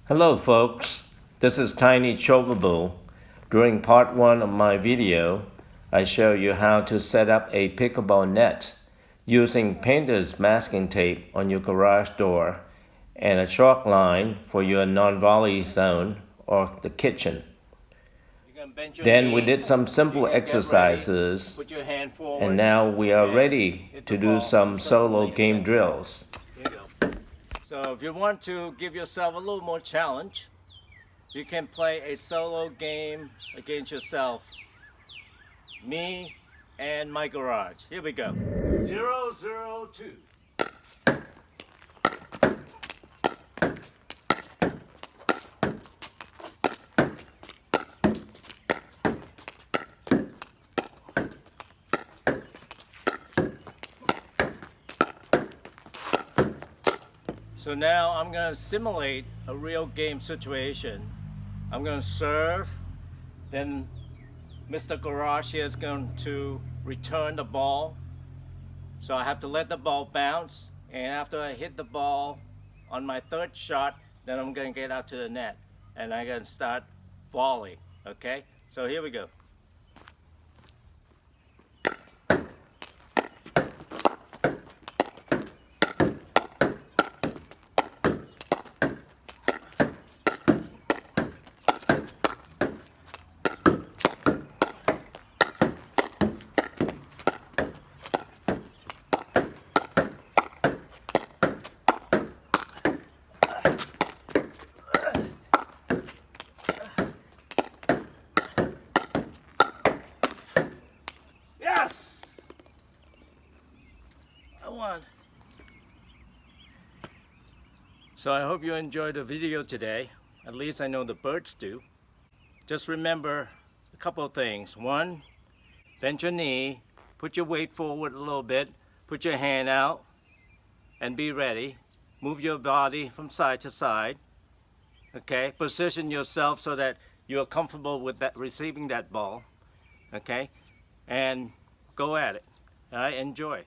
Hello folks, this is Tiny Chovable. During part 1 of my video, I show you how to set up a pickleball net using painter's masking tape on your garage door and a chalk line for your non-volley zone or the kitchen. Then we did some simple exercises and now we are ready to do some solo game drills. So if you want to give yourself a little more challenge, you can play a solo game against yourself. Me and my garage. Here we go. 0-0-2. So now I'm going to simulate a real game situation. I'm going to serve, then Mr. Garage here is going to return the ball. So I have to let the ball bounce, and after I hit the ball on my third shot, then I'm going to get out to the net and I'm going to start volleying. Okay, so here we go. Yes! I won. So I hope you enjoyed the video today. At least I know the birds do. Just remember a couple of things. One, bend your knee, put your weight forward a little bit, put your hand out, and be ready. Move your body from side to side. Okay, position yourself so that you're comfortable with that, receiving that ball. Okay, and go at it. All right, enjoy.